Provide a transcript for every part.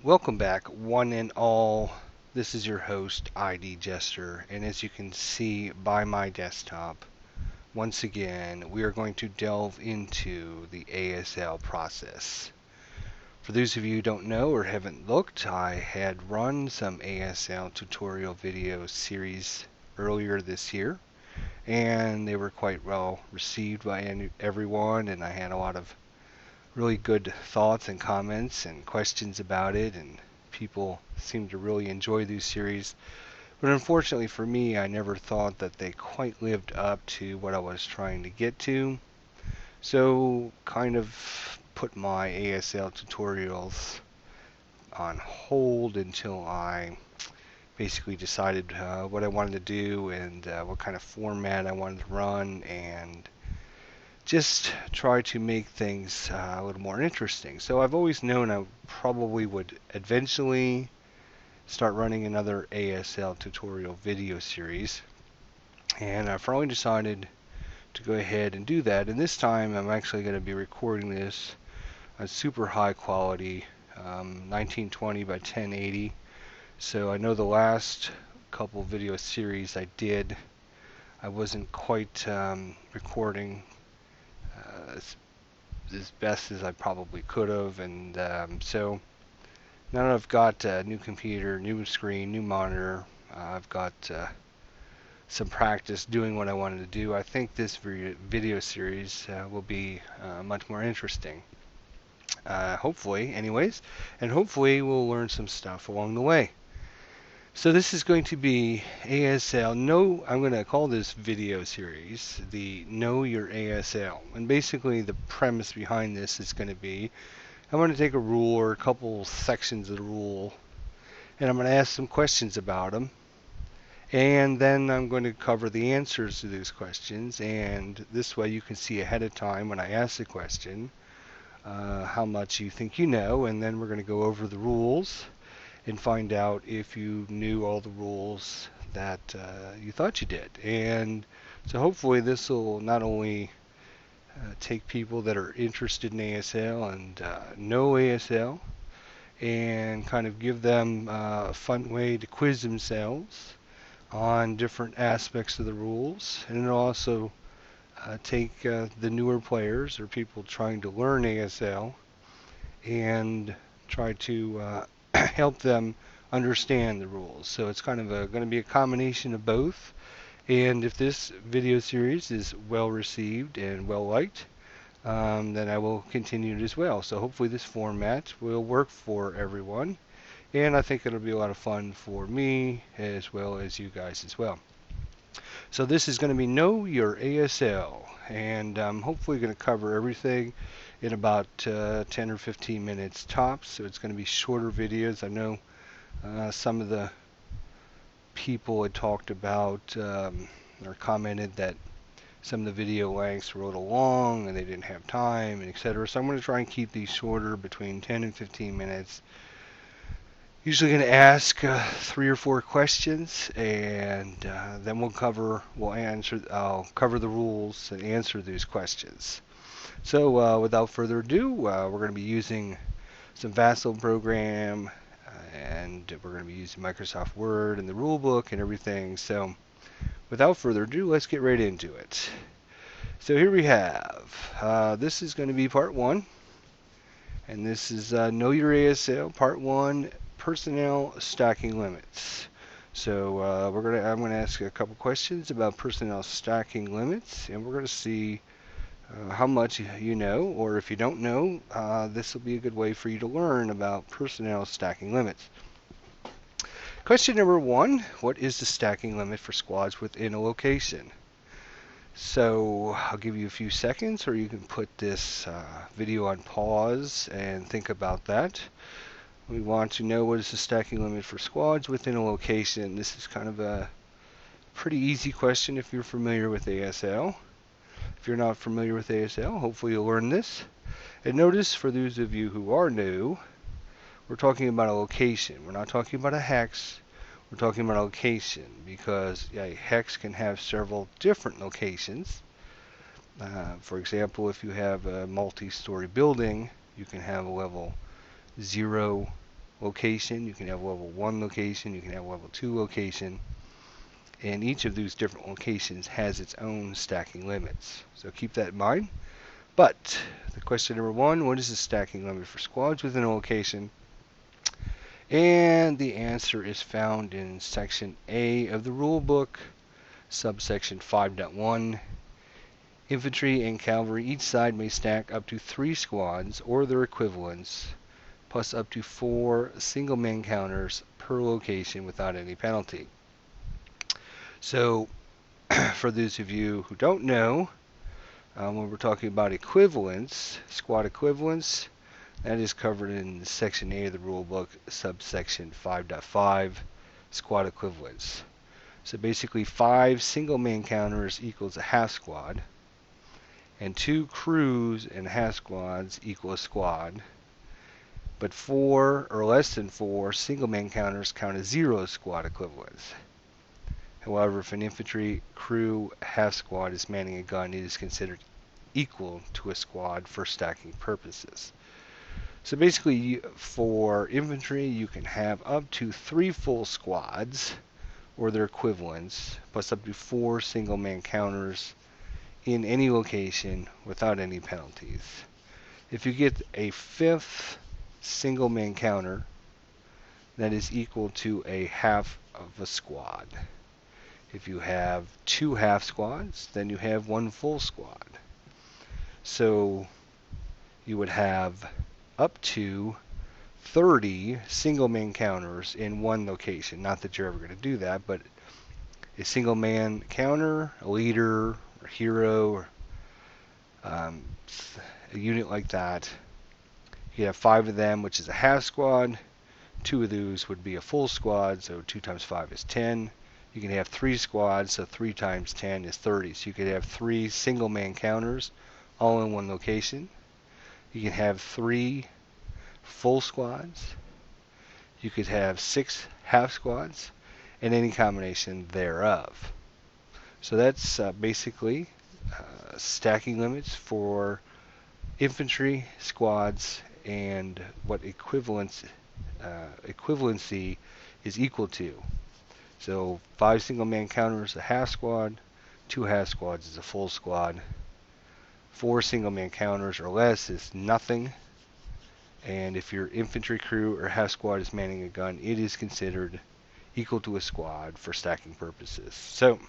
Welcome back, one and all. This is your host, ID Jester, and as you can see by my desktop, once again, we are going to delve into the ASL process. For those of you who don't know or haven't looked, I had run some ASL tutorial video series earlier this year, and they were quite well received by everyone, and I had a lot of really good thoughts and comments and questions about it, and people seem to really enjoy these series. But unfortunately for me, I never thought that they quite lived up to what I was trying to get to. So, kind of put my ASL tutorials on hold until I basically decided what I wanted to do and what kind of format I wanted to run, and just try to make things a little more interesting. So I've always known I probably would eventually start running another ASL tutorial video series, and I finally decided to go ahead and do that. And this time I'm actually going to be recording this on super high quality 1920 by 1080. So I know the last couple video series I did, I wasn't quite recording as best as I probably could have, and so now that I've got a new computer, new screen, new monitor, I've got some practice doing what I wanted to do, I think this video series will be much more interesting. Hopefully, anyways, and hopefully we'll learn some stuff along the way. So this is going to be ASL. No, I'm going to call this video series the Know Your ASL. And basically the premise behind this is going to be I'm going to take a rule or a couple sections of the rule, and I'm going to ask some questions about them. And then I'm going to cover the answers to those questions. And this way you can see ahead of time when I ask the question how much you think you know. And then we're going to go over the rules and find out if you knew all the rules that you thought you did. And so hopefully this will not only take people that are interested in ASL and know ASL and kind of give them a fun way to quiz themselves on different aspects of the rules, and it'll also take the newer players or people trying to learn ASL and try to help them understand the rules. So it's kind of going to be a combination of both. And if this video series is well received and well liked, then I will continue it as well. So hopefully this format will work for everyone. And I think it'll be a lot of fun for me as well as you guys as well. So this is going to be Know Your ASL, and I'm hopefully going to cover everything in about 10 or 15 minutes tops. So it's going to be shorter videos. I know some of the people had talked about or commented that some of the video lengths were a little long and they didn't have time, and etc. So I'm going to try and keep these shorter, between 10 and 15 minutes. Usually going to ask 3 or 4 questions, and then I'll cover the rules and answer these questions. So without further ado, we're going to be using some Vassal program, and we're going to be using Microsoft Word and the rule book and everything. So without further ado, let's get right into it. So here we have, this is going to be part 1, and this is Know Your ASL, part 1, personnel stacking limits. So I'm going to ask a couple questions about personnel stacking limits, and we're going to see how much you know, or if you don't know, this will be a good way for you to learn about personnel stacking limits. Question number 1, what is the stacking limit for squads within a location? So I'll give you a few seconds, or you can put this video on pause and think about that. We want to know what is the stacking limit for squads within a location. This is kind of a pretty easy question if you're familiar with ASL. If you're not familiar with ASL, hopefully you'll learn this. And notice, for those of you who are new, we're talking about a location. We're not talking about a hex. We're talking about a location, because a hex can have several different locations. For example, if you have a multi-story building, you can have a level 0, location, you can have level 1 location, you can have level 2 location, and each of these different locations has its own stacking limits. So keep that in mind. But the question number 1, what is the stacking limit for squads within a location? And the answer is found in section A of the rule book, subsection 5.1. Infantry and cavalry each side may stack up to 3 squads or their equivalents, plus up to 4 single-man counters per location without any penalty. So, for those of you who don't know, when we're talking about equivalents, squad equivalents, that is covered in Section A of the rule book, subsection 5.5, squad equivalents. So basically 5 single-man counters equals a half squad, and 2 crews and half squads equal a squad, but 4 or less than 4 single-man counters count as 0 squad equivalents. However, if an infantry crew half squad is manning a gun, it is considered equal to a squad for stacking purposes. So basically, for infantry, you can have up to 3 full squads or their equivalents, plus up to 4 single-man counters in any location without any penalties. If you get a 5th single-man counter, that is equal to a half of a squad. If you have 2 half squads, then you have 1 full squad. So you would have up to 30 single-man counters in one location. Not that you're ever going to do that, but a single-man counter, a leader, or hero, or a unit like that. You have 5 of them, which is a half squad. 2 of those would be a full squad, so 2 times 5 is 10. You can have 3 squads, so 3 times 10 is 30. So you could have 3 single-man counters all in one location. You can have 3 full squads. You could have 6 half squads, and any combination thereof. So that's basically stacking limits for infantry squads and what equivalency is equal to. So 5 single-man counters is a half squad, 2 half squads is a full squad, 4 single-man counters or less is nothing, and if your infantry crew or half squad is manning a gun, it is considered equal to a squad for stacking purposes. So,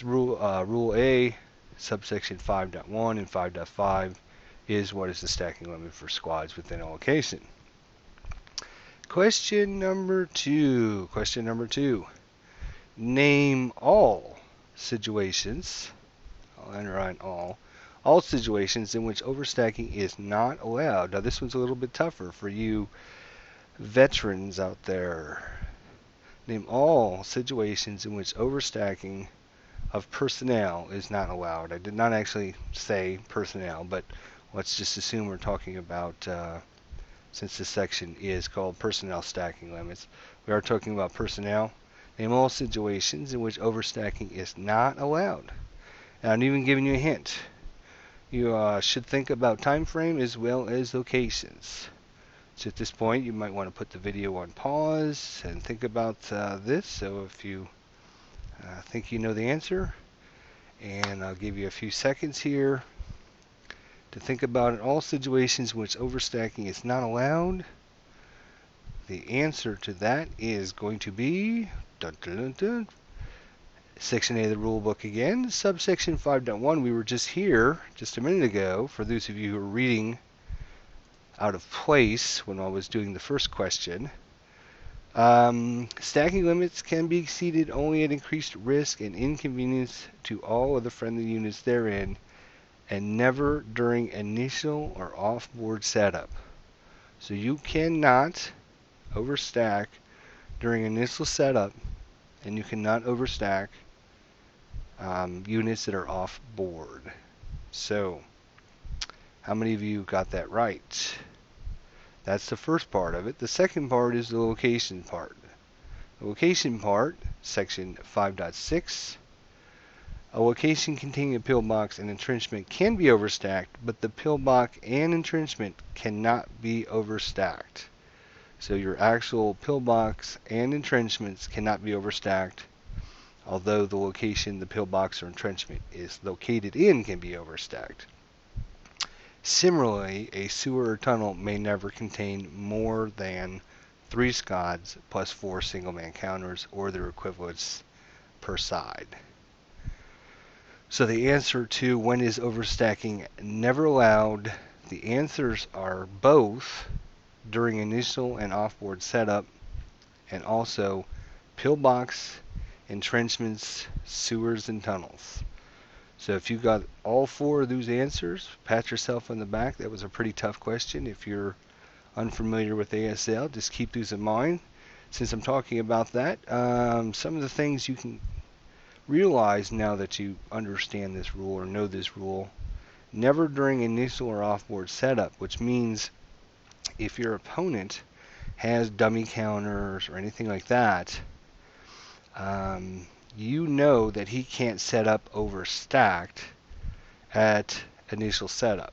Rule A, subsection 5.1 and 5.5 is what is the stacking limit for squads within a location. Question number 2. Name all situations, I'll underline all situations in which overstacking is not allowed. Now this one's a little bit tougher for you veterans out there. Name all situations in which overstacking of personnel is not allowed. I did not actually say personnel, but let's just assume we're talking about, since this section is called personnel stacking limits, we are talking about personnel. Name all situations in which overstacking is not allowed. And I'm even giving you a hint. You should think about time frame as well as locations. So at this point, you might want to put the video on pause and think about this. So if you think you know the answer, and I'll give you a few seconds here to think about it. All situations in which overstacking is not allowed. The answer to that is going to be Section A of the rule book again, subsection 5.1. We were just here just a minute ago. For those of you who are reading out of place when I was doing the first question, stacking limits can be exceeded only at increased risk and inconvenience to all of the friendly units therein, and never during initial or off-board setup. So you cannot overstack during initial setup, and you cannot overstack units that are off board. So, how many of you got that right? That's the first part of it. The second part is the location part. The location part, section 5.6. A location containing a pillbox and entrenchment can be overstacked, but the pillbox and entrenchment cannot be overstacked. So your actual pillbox and entrenchments cannot be overstacked, although the location the pillbox or entrenchment is located in can be overstacked. Similarly, a sewer or tunnel may never contain more than 3 squads plus 4 single-man counters or their equivalents per side. So the answer to when is overstacking never allowed, the answers are both during initial and offboard setup, and also pillbox, entrenchments, sewers, and tunnels. So if you got all 4 of those answers, pat yourself on the back. That was a pretty tough question. If you're unfamiliar with ASL, just keep these in mind. Since I'm talking about that, some of the things you can realize now that you understand this rule or know this rule: never during initial or offboard setup, which means if your opponent has dummy counters or anything like that, you know that he can't set up overstacked at initial setup.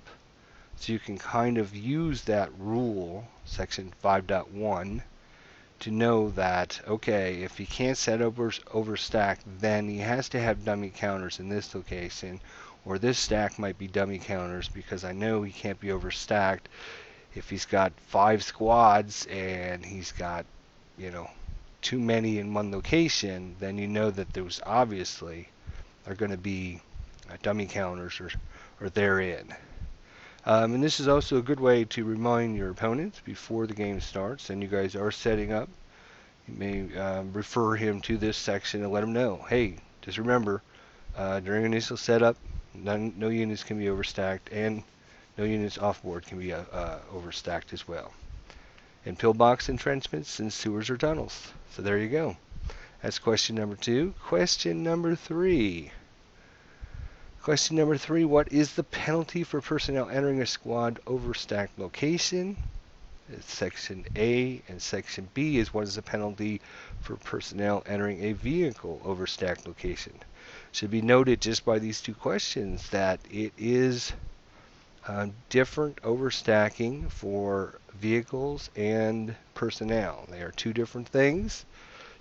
So you can kind of use that rule, section 5.1, to know that, okay, if he can't set overstacked, then he has to have dummy counters in this location, or this stack might be dummy counters, because I know he can't be overstacked. If he's got 5 squads and he's got, too many in one location, then you know that those obviously are going to be dummy counters or therein. And this is also a good way to remind your opponents before the game starts and you guys are setting up. You may refer him to this section and let him know, hey, just remember, during initial setup, no units can be overstacked, and no units offboard can be overstacked as well. And pillbox, entrenchments, and sewers or tunnels. So there you go. That's question number 2. Question number 3. Question number 3, what is the penalty for personnel entering a squad overstacked location? It's section A, and section B is what is the penalty for personnel entering a vehicle overstacked location. Should be noted just by these 2 questions that it is different overstacking for vehicles and personnel. They are 2 different things.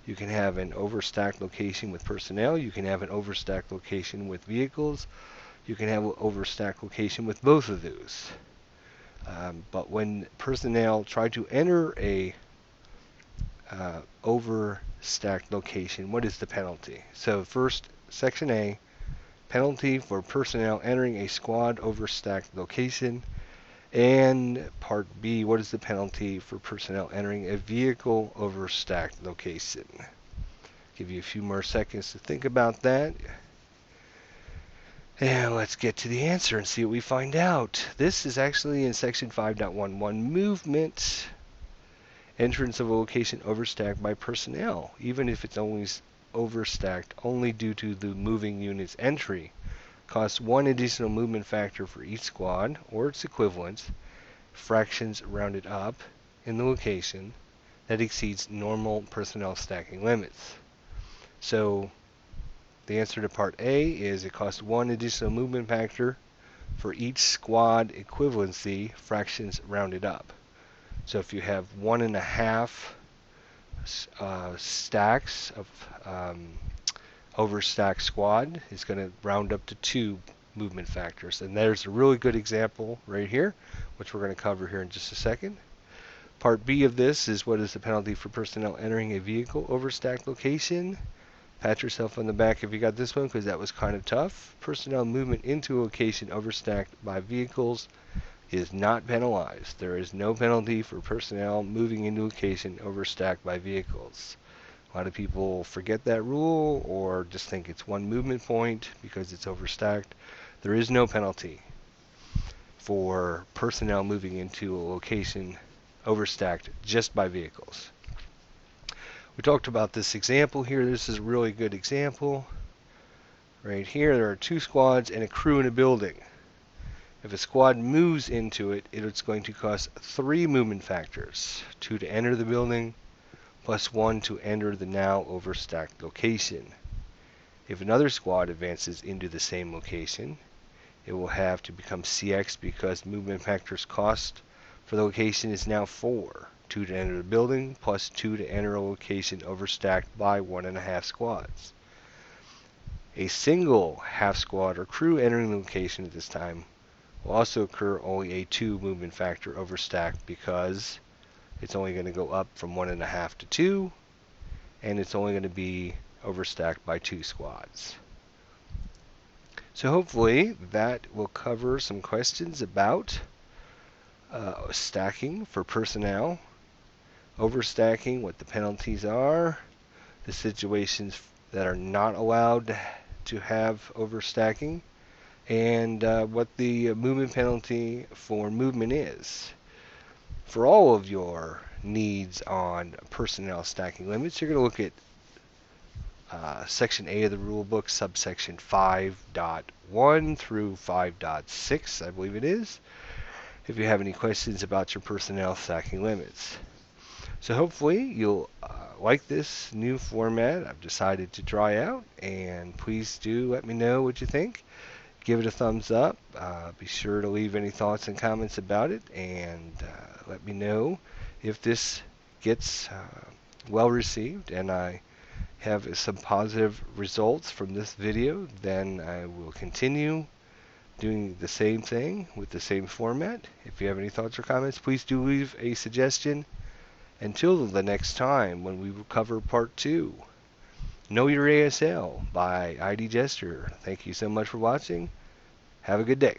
You can have an overstacked location with personnel. You can have an overstacked location with vehicles. You can have an overstacked location with both of those. But when personnel try to enter a overstacked location, what is the penalty? So first, section A, penalty for personnel entering a squad overstacked location. And part B, what is the penalty for personnel entering a vehicle overstacked location? Give you a few more seconds to think about that. And let's get to the answer and see what we find out. This is actually in section 5.11, movement, entrance of a location overstacked by personnel, even if it's only overstacked only due to the moving unit's entry. Costs 1 additional movement factor for each squad, or its equivalent, fractions rounded up, in the location that exceeds normal personnel stacking limits. So the answer to part A is it costs 1 additional movement factor for each squad equivalency, fractions rounded up. So if you have 1.5 stacks of overstacked squad, it's going to round up to 2 movement factors. And there's a really good example right here, which we're going to cover here in just a second. Part B of this is what is the penalty for personnel entering a vehicle overstacked location. Pat yourself on the back if you got this one, because that was kind of tough. Personnel movement into a location overstacked by vehicles is not penalized. There is no penalty for personnel moving into a location overstacked by vehicles. A lot of people forget that rule or just think it's 1 movement point because it's overstacked. There is no penalty for personnel moving into a location overstacked just by vehicles. We talked about this example here. This is a really good example. Right here, there are 2 squads and a crew in a building. If a squad moves into it, it's going to cost 3 movement factors. 2 to enter the building, plus 1 to enter the now overstacked location. If another squad advances into the same location, it will have to become CX because movement factors cost for the location is now 4. 2 to enter the building, plus 2 to enter a location overstacked by 1.5 squads. A single half squad or crew entering the location at this time will also occur only a 2 movement factor overstacked, because it's only going to go up from 1.5 to 2, and it's only going to be overstacked by 2 squads. So hopefully that will cover some questions about stacking for personnel, overstacking, what the penalties are, the situations that are not allowed to have overstacking, and what the movement penalty for movement is. For all of your needs on personnel stacking limits, you're going to look at Section A of the rulebook, subsection 5.1 through 5.6, I believe it is, if you have any questions about your personnel stacking limits. So hopefully you'll like this new format I've decided to try out, and please do let me know what you think. Give it a thumbs up. Be sure to leave any thoughts and comments about it, and let me know if this gets well received and I have some positive results from this video. Then I will continue doing the same thing with the same format. If you have any thoughts or comments, please do leave a suggestion. Until the next time when we will cover part 2, Know Your ASL by ID Jester. Thank you so much for watching. Have a good day.